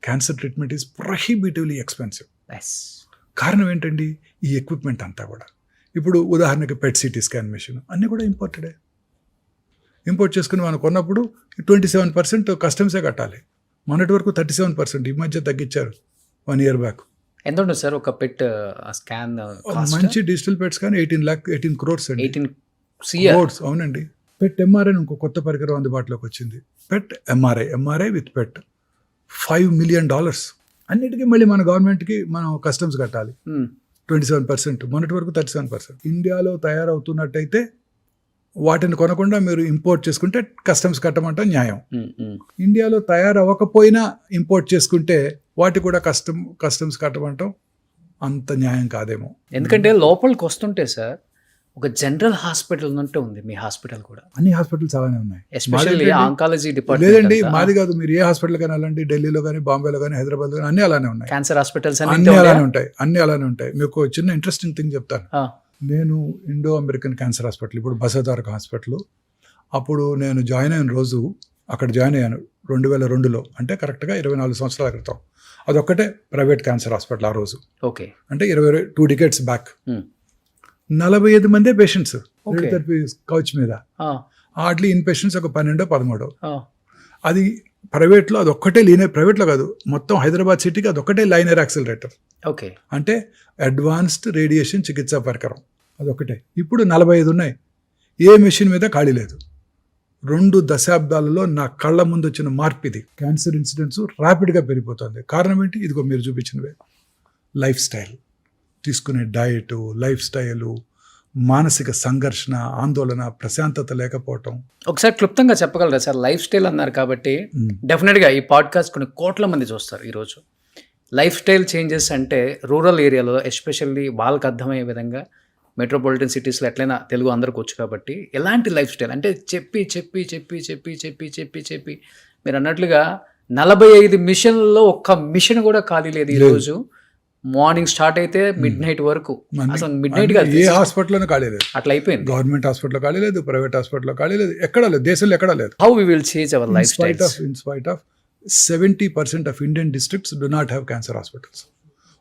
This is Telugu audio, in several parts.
Cancer treatment is prohibitively expensive. కారణం ఏంటండి? ఈ ఎక్విప్మెంట్ అంతా కూడా. ఇప్పుడు ఉదాహరణకి పెట్ సిటీ స్కాన్ మెషిన్ అన్నీ కూడా ఇంపోర్టెడే. ఇంపోర్ట్ చేసుకుని మనం కొన్నప్పుడు 27% కస్టమ్సే కట్టాలి. మొన్నటి వరకు 37%, ఈ మధ్య తగ్గించారు 1 year బ్యాక్. ఎంత ఉంటుంది సార్ ఒక పెట్ స్కాన్? మంచి డిజిటల్ పెట్స్ కానీ 18 crores అండి. 18 crores, అవునండి. పెట్ ఎంఆర్ఐ ఇంకో కొత్త పరికరం అందుబాటులోకి వచ్చింది. పెట్ ఎంఆర్ఐ విత్ పెట్ $5 million. అన్నిటికీ మళ్ళీ మన గవర్నమెంట్కి మనం కస్టమ్స్ కట్టాలి 27%. మొన్నటి వరకు 37%. ఇండియాలో తయారవుతున్నట్టయితే వాటిని కొనకుండా మీరు ఇంపోర్ట్ చేసుకుంటే కస్టమ్స్ కట్టమంటే న్యాయం. ఇండియాలో తయారవ్వకపోయినా ఇంపోర్ట్ చేసుకుంటే వాటి కూడా కస్టమ్స్ కట్టమంటాం అంత న్యాయం కాదేమో. ఎందుకంటే లోపలికి వస్తుంటే సార్ ఒక జనరల్ హాస్పిటల్ ఉన్నట్టు ఉంది మీ హాస్పిటల్ కూడా. అన్ని హాస్పిటల్స్ అలానే ఉన్నాయి, ఎస్పెషల్లీ ఆంకాలజీ డిపార్ట్మెంట్. లేదండి మాది కాదు, మీరు ఏ హాస్పిటల్ కానీ వెళ్ళండి, ఢిల్లీలో కానీ, బాంబేలో కానీ, హైదరాబాద్ కానీ అన్ని అలానే ఉన్నాయి. క్యాన్సర్ హాస్పిటల్స్ అన్ని అలానే ఉంటాయి. మీకు చిన్న ఇంట్రెస్టింగ్ థింగ్ చెప్తాను. నేను ఇండో అమెరికన్ క్యాన్సర్ హాస్పిటల్, ఇప్పుడు బసవతారక హాస్పిటల్, అప్పుడు నేను జాయిన్ అయిన రోజు అక్కడ జాయిన్ అయ్యాను 2002లో, అంటే కరెక్ట్గా 24 సంవత్సరాల క్రితం. అదొక్కటే ప్రైవేట్ క్యాన్సర్ హాస్పిటల్ ఆ రోజు. ఓకే, అంటే 2 decades బ్యాక్. 45 మందే పేషెంట్స్ రేడియోథెరపీ కౌచ్ మీద. హార్డ్లీ ఇన్ పేషెంట్స్ ఒక 12-13. అది ప్రైవేట్లో అదొక్కటే ప్రైవేట్లో కాదు, మొత్తం హైదరాబాద్ సిటీకి అదొక్కటే లైనర్ యాక్సిలరేటర్. ఓకే, అంటే అడ్వాన్స్డ్ రేడియేషన్ చికిత్సా పరికరం అదొక్కటే. ఇప్పుడు 45 ఉన్నాయి. ఏ మెషిన్ మీద ఖాళీ లేదు. 2 దశాబ్దాలలో నా కళ్ళ ముందు వచ్చిన మార్పు ఇది. క్యాన్సర్ ఇన్సిడెంట్స్ ర్యాపిడ్గా పెరిగిపోతుంది. కారణం ఏంటి? ఇదిగో మీరు చూపించినవే. లైఫ్ స్టైల్, తీసుకునే డయట్, లైఫ్ స్టైలు, మానసిక సంఘర్షణ, ఆందోళన, ప్రశాంతత లేకపోవటం. ఒకసారి క్లుప్తంగా చెప్పగలరా సార్? లైఫ్ స్టైల్ అన్నారు కాబట్టి డెఫినెట్గా ఈ పాడ్కాస్ట్ కొన్ని కోట్ల మంది చూస్తారు ఈరోజు. లైఫ్ స్టైల్ చేంజెస్ అంటే రూరల్ ఏరియాలో ఎస్పెషల్లీ వాళ్ళకి అర్థమయ్యే విధంగా, మెట్రోపాలిటన్ సిటీస్లో ఎట్లయినా తెలుగు అందరికి వచ్చు కాబట్టి, ఎలాంటి లైఫ్ స్టైల్ అంటే చెప్పి మీరు అన్నట్లుగా 45 మిషన్లలో ఒక్క మిషన్ కూడా ఖాళీ లేదు ఈరోజు. మార్నింగ్ స్టార్ట్ అయితే మిడ్ నైట్ వరకు, అసలు మిడ్ నైట్ గా ఏ హాస్పిటల్లో ఖాళీ లేదు. అట్లా అయిపోయింది. గవర్నమెంట్ హాస్పిటల్లో ఖాళీ లేదు, ప్రైవేట్ హాస్పిటల్లో ఖాళీ లేదు, ఎక్కడా లేదు, దేశంలో ఎక్కడా లేదు. How we will change our lifestyle? In spite of 70% of Indian districts do not have cancer hospitals.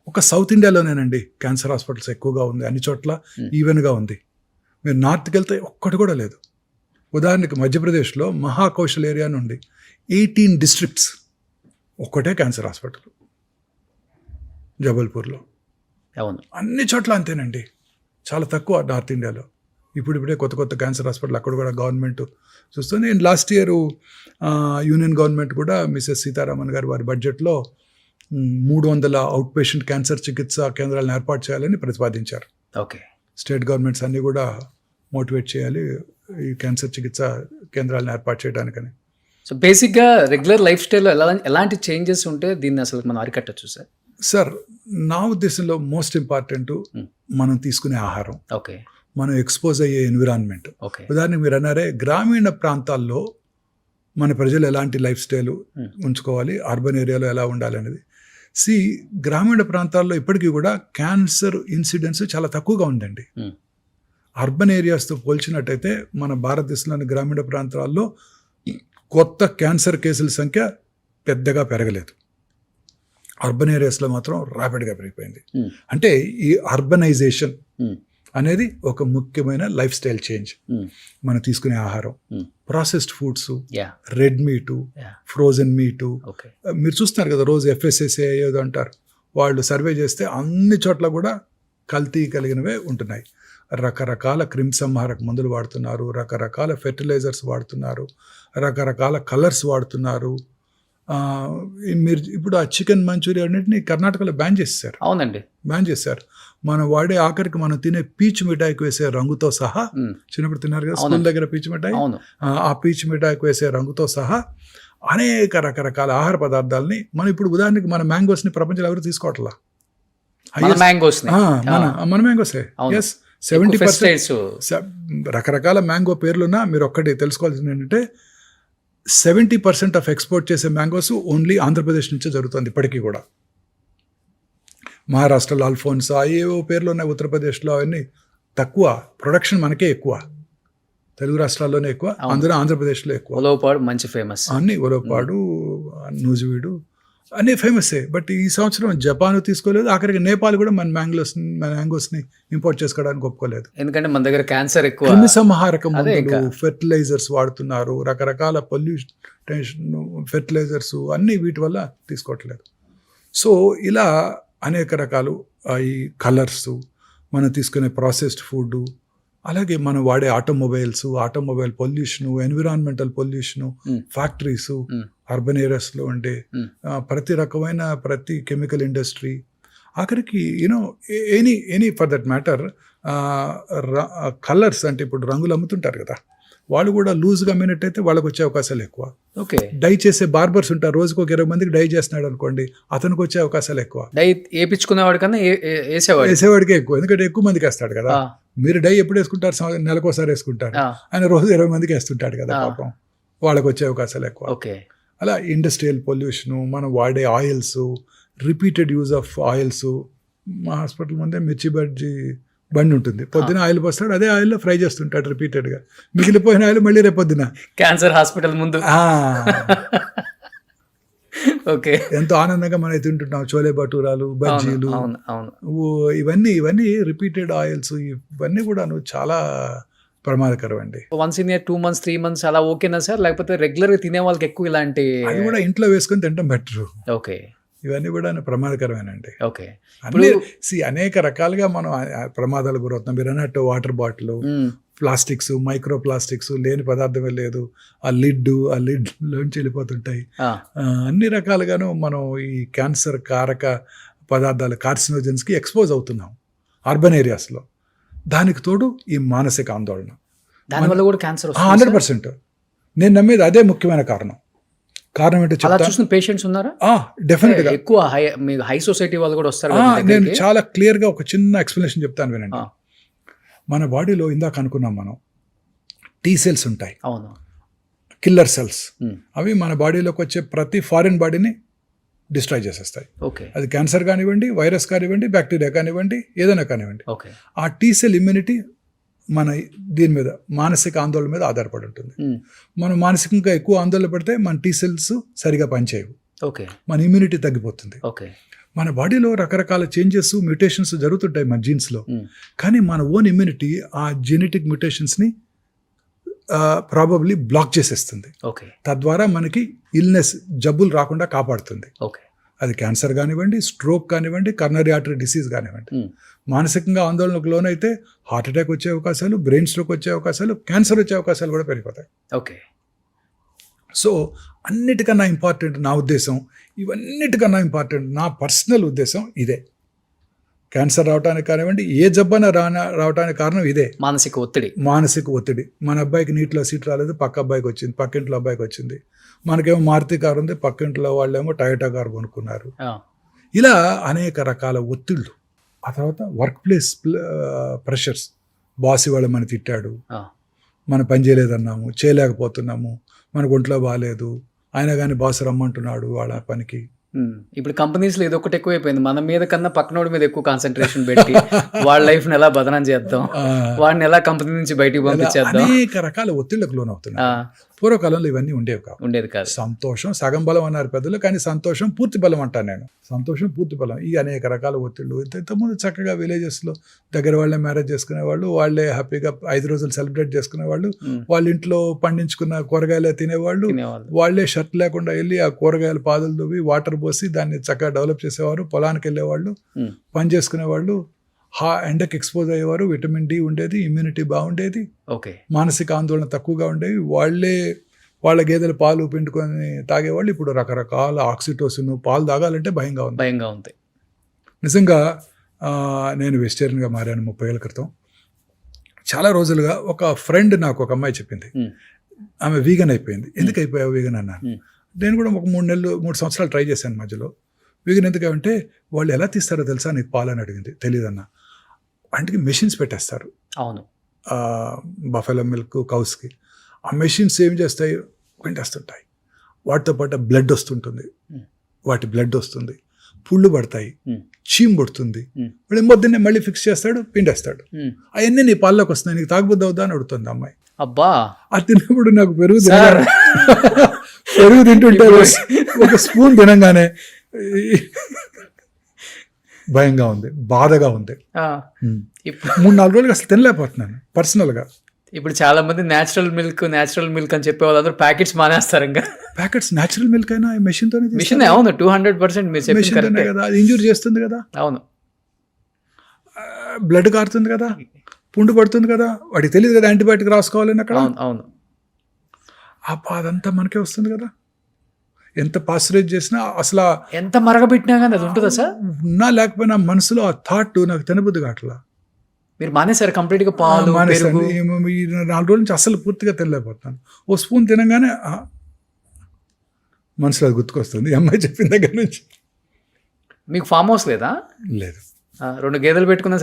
ఒక సౌత్ ఇండియాలోనేనండి క్యాన్సర్ హాస్పిటల్స్ ఎక్కువగా ఉంది, అన్ని చోట్ల ఈవెన్గా ఉంది. మీరు నార్త్కి వెళ్తే ఒక్కటి కూడా లేదు. ఉదాహరణకి మధ్యప్రదేశ్లో మహాకౌశల్ ఏరియా నుండి 18 districts ఒక్కటే క్యాన్సర్ హాస్పిటల్. జబల్పూర్లో, అవును, అన్ని చోట్ల అంతేనండి. చాలా తక్కువ నార్త్ ఇండియాలో. ఇప్పుడే కొత్త క్యాన్సర్ హాస్పిటల్ అక్కడ కూడా గవర్నమెంట్ చూస్తుంది. నేను లాస్ట్ ఇయర్ యూనియన్ గవర్నమెంట్ కూడా మిసెస్ సీతారామన్ గారు వారి బడ్జెట్లో 300 అవుట్ పేషెంట్ క్యాన్సర్ చికిత్సా కేంద్రాలను ఏర్పాటు చేయాలని ప్రతిపాదించారు. ఓకే, స్టేట్ గవర్నమెంట్స్ అన్నీ కూడా మోటివేట్ చేయాలి ఈ క్యాన్సర్ చికిత్సా కేంద్రాలను ఏర్పాటు చేయడానికని. సో బేసిక్గా రెగ్యులర్ లైఫ్ స్టైల్లో ఎలాంటి చేంజెస్ ఉంటే దీన్ని అసలు మనం అరికట్టచ్చు సార్? సార్, నా ఉద్దేశంలో మోస్ట్ ఇంపార్టెంట్ మనం తీసుకునే ఆహారం, ఓకే, మనం ఎక్స్పోజ్ అయ్యే ఎన్విరాన్మెంట్. ఓకే, ఉదాహరణకు మీరు అన్నారే గ్రామీణ ప్రాంతాల్లో మన ప్రజలు ఎలాంటి లైఫ్ స్టైల్ ఉంచుకోవాలి, అర్బన్ ఏరియాలో ఎలా ఉండాలి అనేది. గ్రామీణ ప్రాంతాల్లో ఇప్పటికీ కూడా క్యాన్సర్ ఇన్సిడెన్స్ చాలా తక్కువగా ఉందండి. అర్బన్ ఏరియాస్తో పోల్చినట్టయితే మన భారతదేశంలోని గ్రామీణ ప్రాంతాల్లో కొత్త క్యాన్సర్ కేసుల సంఖ్య పెద్దగా పెరగలేదు. అర్బన్ ఏరియాస్లో మాత్రం ర్యాపిడ్గా పెరిగిపోయింది. అంటే ఈ అర్బనైజేషన్ అనేది ఒక ముఖ్యమైన లైఫ్ స్టైల్ చేంజ్. మనం తీసుకునే ఆహారం, processed foods, red meat, frozen meat. మీరు చూస్తున్నారు కదా రోజు FSSAI ఏదో అంటారు, వాళ్ళు సర్వే చేస్తే అన్ని చోట్ల కూడా కల్తీ కలిగినవే ఉంటున్నాయి. రకరకాల క్రిమిసంహారక మందులు వాడుతున్నారు, రకరకాల ఫెర్టిలైజర్స్ వాడుతున్నారు, రకరకాల కలర్స్ వాడుతున్నారు. మీరు ఇప్పుడు ఆ చికెన్ మంచూరియా అన్నింటినీ కర్ణాటకలో బ్యాన్ చేశారు. అవునండి, బ్యాన్ చేశారు. మనం వాడే ఆఖరికి మనం తినే పీచు మిఠాయికి వేసే రంగుతో సహా, చిన్నప్పుడు తిన్నారు కదా స్కూల్ దగ్గర పీచు మిఠాయి, ఆ పీచు మిఠాయికి వేసే రంగుతో సహా అనేక రకరకాల ఆహార పదార్థాలని మనం ఇప్పుడు ఉదాహరణకి మన మ్యాంగోస్ని ప్రపంచంలో ఎవరు తీసుకోవట్లా. మన మ్యాంగోసే 70% రకరకాల మ్యాంగో పేర్లున్నా మీరు ఒక్కటి తెలుసుకోవాల్సింది ఏంటంటే 70% ఆఫ్ ఎక్స్పోర్ట్ చేసే మ్యాంగోస్ ఓన్లీ ఆంధ్రప్రదేశ్ నుంచే జరుగుతుంది ఇప్పటికీ కూడా. మహారాష్ట్రలో అల్ఫోన్సా ఏవో పేర్లు ఉన్నాయి, ఉత్తరప్రదేశ్లో అవన్నీ తక్కువ. ప్రొడక్షన్ మనకే ఎక్కువ, తెలుగు రాష్ట్రాల్లోనే ఎక్కువ, అందులో ఆంధ్రప్రదేశ్లో ఎక్కువ. ఉలవపాడు మంచి ఫేమస్, అన్ని ఉలవపాడు, నూజివీడు అన్నీ ఫేమసే. బట్ ఈ సంవత్సరం జపాన్ తీసుకోలేదు, ఆఖరికి నేపాల్ కూడా మన మ్యాంగోస్ని ఇంపోర్ట్ చేసుకోవడానికి ఒప్పుకోలేదు. ఎందుకంటే మన దగ్గర క్యాన్సర్ ఎక్కువ, క్రిమి సంహారక అదే మందులు, ఫెర్టిలైజర్స్ వాడుతున్నారు, రకరకాల పొల్యూషన్ ఫెర్టిలైజర్స్ అన్నీ వీటి వల్ల తీసుకోవట్లేదు. సో ఇలా అనేక రకాలు ఈ కలర్స్, మనం తీసుకునే ప్రాసెస్డ్ ఫుడ్, అలాగే మనం వాడే automobile pollution, environmental pollution, factories, urban ఏరియాస్లో ఉండే ప్రతి కెమికల్ ఇండస్ట్రీ, ఆఖరికి you know any for that matter colours, అంటే ఇప్పుడు రంగులు అమ్ముతుంటారు కదా, వాళ్ళు కూడా లూజ్గా అమ్మినట్టయితే వాళ్ళకి వచ్చే అవకాశాలు ఎక్కువ. ఓకే, డై చేసే బార్బర్స్ ఉంటారు, రోజుకు ఒక 20 మందికి డై చేస్తున్నాడు అనుకోండి, అతనికి వచ్చే అవకాశాలు ఎక్కువ. డై వేయించుకునేవాడి కన్నా వేసేవాడికే ఎక్కువ, ఎందుకంటే ఎక్కువ మందికి వేస్తాడు కదా. మీరు డై ఎప్పుడు వేసుకుంటారు? నెలకోసారి వేసుకుంటారు, ఆయన రోజు 20 మందికి వేస్తుంటాడు కదా, పాపం వాళ్ళకి వచ్చే అవకాశాలు ఎక్కువ. ఓకే, అలా ఇండస్ట్రియల్ పొల్యూషను, మనం వాడే oils, repeated use of oils. మా హాస్పిటల్ ముందే మిర్చి బజ్జీ బండి ఉంటుంది, పొద్దున ఆయిల్ పోస్తాడు, అదే ఆయిల్లో ఫ్రై చేస్తుంటాడు రిపీటెడ్గా, మిగిలిపోయిన ఆయిల్ మళ్ళీ రేపొద్దున క్యాన్సర్ హాస్పిటల్ ముందు. ఓకే, ఎంతో ఆనందంగా మనం తింటుంటాం చోలే భటూరాలు, బజ్జీలు, ఇవన్నీ రిపీటెడ్ ఆయిల్స్, ఇవన్నీ కూడా చాలా ప్రమాదకరం అండి. వన్స్ ఇన్ 2 months 3 months అలా ఓకేనా సార్? లేకపోతే రెగ్యులర్గా తినే వాళ్ళకి ఎక్కువ ఇలాంటి అది కూడా ఇంట్లో వేసుకొని తినడం బెటర్. ఓకే, ఇవన్నీ కూడా ప్రమాదకరమేనండి. ఓకే, అనేక రకాలుగా మనం ప్రమాదాలు గురవుతున్నాం. మీరు అన్నట్టు water bottle, plastics, micro plastics, లేని పదార్థమే లేదు, ఆ లిడ్లోంచి వెళ్ళిపోతుంటాయి. అన్ని రకాలుగాను మనం ఈ క్యాన్సర్ కారక పదార్థాలు, కార్సినోజన్స్కి ఎక్స్పోజ్ అవుతున్నాం అర్బన్ ఏరియాస్లో. దానికి తోడు ఈ మానసిక ఆందోళన, దానివల్ల కూడా క్యాన్సర్ 100%. నేను నమ్మేది అదే ముఖ్యమైన కారణం ఏంటో చూసిన పేషెంట్స్ ఉన్నారా? డెఫినెట్ గా ఎక్కువ హై సొసైటీ వాళ్ళు కూడా వస్తారు. నేను చాలా క్లియర్ గా ఒక చిన్న ఎక్స్ప్లెనేషన్ చెప్తాను వినండి. మన బాడీలో ఇందాక అనుకున్నాం మనం టీ సెల్స్ ఉంటాయి, అవును, కిల్లర్ సెల్స్. అవి మన బాడీలోకి వచ్చే ప్రతి ఫారిన్ బాడీని డిస్ట్రాయ్ చేసేస్తాయి. ఓకే, అది క్యాన్సర్ కానివ్వండి, వైరస్ కానివ్వండి, బ్యాక్టీరియా కానివ్వండి, ఏదైనా కానివ్వండి. ఓకే, ఆ టీ సెల్ ఇమ్యూనిటీ మన దీని మీద, మానసిక ఆందోళన మీద ఆధారపడి ఉంటుంది. మనం మానసికంగా ఎక్కువ ఆందోళన పడితే మన టీ సెల్స్ సరిగా పనిచేయవు, ఓకే, మన ఇమ్యూనిటీ తగ్గిపోతుంది. ఓకే, మన బాడీలో రకరకాల చేంజెస్, మ్యూటేషన్స్ జరుగుతుంటాయి మన జీన్స్లో, కానీ మన ఓన్ ఇమ్యూనిటీ ఆ జెనెటిక్ మ్యూటేషన్స్ని ప్రాబబ్లీ బ్లాక్ చేసేస్తుంది. ఓకే, తద్వారా మనకి ఇల్నెస్, జబ్బులు రాకుండా కాపాడుతుంది. ఓకే, అది క్యాన్సర్ కానివ్వండి, స్ట్రోక్ కానివ్వండి, కర్నరీ ఆర్టరీ డిసీజ్ కానివ్వండి. మానసికంగా ఆందోళనకు లోనైతే హార్ట్ అటాక్ వచ్చే అవకాశాలు, బ్రెయిన్ స్ట్రోక్ వచ్చే అవకాశాలు, క్యాన్సర్ వచ్చే అవకాశాలు కూడా పెరిగిపోతాయి. ఓకే, సో అన్నిటికన్నా ఇంపార్టెంట్ నా ఉద్దేశం, ఇవన్నిటికన్నా ఇంపార్టెంట్ నా పర్సనల్ ఉద్దేశం ఇదే. క్యాన్సర్ రావడానికి కానివ్వండి, ఏ జబ్బన రావడానికి కారణం ఇదే, మానసిక ఒత్తిడి. మన అబ్బాయికి నీటిలో సీట్ రాలేదు, పక్క అబ్బాయికి వచ్చింది, పక్కింట్లో అబ్బాయికి వచ్చింది. మనకేమో మారుతి కారు ఉంది, పక్కింట్లో వాళ్ళేమో టయోటా కారు కొనుక్కున్నారు. ఇలా అనేక రకాల ఒత్తిళ్ళు. ఆ తర్వాత వర్క్ ప్లేస్ ప్రెషర్స్, బాస్ ఇవాళ మన తిట్టాడు, మనం పని చేయలేదన్నాము, చేయలేకపోతున్నాము, మనకు ఒంట్లో బాగాలేదు, అయినా కానీ బాస్ రమ్మంటున్నాడు వాళ్ళ పనికి. ఇప్పుడు కంపెనీస్లో ఇది ఒకటి ఎక్కువైపోయింది, మన మీద కన్నా పక్కనోడి మీద ఎక్కువ కాన్సన్ట్రేషన్ పెట్టి వాళ్ళ లైఫ్ని ఎలా బదనం చేద్దాం, వాడిని ఎలా కంపెనీ నుంచి బయటికి పంపించేద్దాం, అనేక రకాల ఒత్తిళ్లకు లోనవుతున్నాయి. పూర్వకాలంలో ఇవన్నీ ఉండేది కాదు. సంతోషం సగం బలం అన్నారు పెద్దలు, కానీ సంతోషం పూర్తి బలం అంటాను నేను. సంతోషం పూర్తి బలం. ఈ అనేక రకాల ఒత్తిళ్ళు. ఇంతకుముందు చక్కగా విలేజెస్లో దగ్గర వాళ్ళే మ్యారేజ్ చేసుకునేవాళ్ళు, వాళ్ళే హ్యాపీగా 5 రోజులు సెలబ్రేట్ చేసుకునేవాళ్ళు, వాళ్ళ ఇంట్లో పండించుకున్న కూరగాయలే తినేవాళ్ళు, వాళ్ళే షర్ట్ లేకుండా వెళ్ళి ఆ కూరగాయల పాదులు దువ్వి వాటర్ పోసి దాన్ని చక్కగా డెవలప్ చేసేవారు, పొలానికి వెళ్ళేవాళ్ళు, పని చేసుకునేవాళ్ళు, ఎండకి ఎక్స్పోజ్ అయ్యేవారు, విటమిన్ డి ఉండేది, ఇమ్యూనిటీ బాగుండేది, ఓకే, మానసిక ఆందోళన తక్కువగా ఉండేవి. వాళ్ళ గేదెలు పాలు పిండుకొని తాగేవాళ్ళు. ఇప్పుడు రకరకాల ఆక్సిటోసిన్, పాలు తాగాలంటే భయంగా ఉంది. నిజంగా నేను వెజిటేరియన్గా మారాను 30 ఏళ్ళ క్రితం. చాలా రోజులుగా ఒక ఫ్రెండ్ నాకు ఒక అమ్మాయి చెప్పింది, ఆమె వీగన్ అయిపోయింది. ఎందుకు అయిపోయావు వీగన్ అన్నాను. నేను కూడా ఒక 3 సంవత్సరాలు ట్రై చేశాను మధ్యలో. వీగన్ ఎందుకంటే వాళ్ళు ఎలా తీస్తారో తెలుసా నీకు పాలు అని అడిగింది. తెలియదన్నా. వాటికి మెషిన్స్ పెట్టేస్తారు, అవును, బఫెలో మిల్క్ కౌస్కి. ఆ మెషిన్స్ ఏం చేస్తాయి, పిండేస్తుంటాయి. వాటితో పాటు బ్లడ్ వస్తుంటుంది, బ్లడ్ వస్తుంది, పుళ్ళు పడతాయి, చీమ్ పడుతుంది. వాడు పొద్దున్నే మళ్ళీ ఫిక్స్ చేస్తాడు, పిండేస్తాడు. అవన్నీ నీ పాల్లోకి వస్తున్నాయి, నీకు తాగుబుద్ది అవుదా అని అడుగుతుంది అమ్మాయి. అబ్బా, అది తిన్నప్పుడు నాకు పెరుగు తింటుంటే ఒక స్పూన్ తినంగానే భయంగా ఉంది, బాధగా ఉంది. ఇప్పుడు 3-4 రోజులుగా అసలు తినలేకపోతున్నాను పర్సనల్గా. ఇప్పుడు చాలా మంది న్యాచురల్ మిల్క్ అని చెప్పే వాళ్ళందరూ ప్యాకెట్స్ మానేస్తారు. ఇంకా ప్యాకెట్స్ న్యాచురల్ మిల్క్ అయినా మెషిన్తోనే మిషన్, అవును 200% మీరు చెప్పింది మెషిన్తోనే కదా, అది ఇంజూర్ చేస్తుంది కదా, అవును, బ్లడ్ కారుతుంది కదా, పుండు పడుతుంది కదా, వాడికి తెలియదు కదా యాంటీబయాటిక్ రాసుకోవాలని అక్కడ. అవును. ఆ బాధ అంతా మనకే వస్తుంది కదా. ఎంత పాస్చరైజ్ చేసినా అసలు ఎంత మరగబెట్టినా కానీ అది ఉంటుందా సార్? ఉన్నా లేకపోయినా మనసులో ఆ థాట్ నాకు తినబుద్ది కావట్లా. మీరు మానేసారు కంప్లీట్గా పాలు, పెరుగు? ఈ 4 రోజుల నుంచి అసలు పూర్తిగా తినలేకపోతున్నాను. ఓ స్పూన్ తినగానే మనసులో అది గుర్తుకొస్తుంది, ఈ అమ్మాయి చెప్పిన దగ్గర నుంచి. మీకు ఫామ్ హౌస్ లేదా? లేదు. 2 గేదెలు పెట్టుకున్నా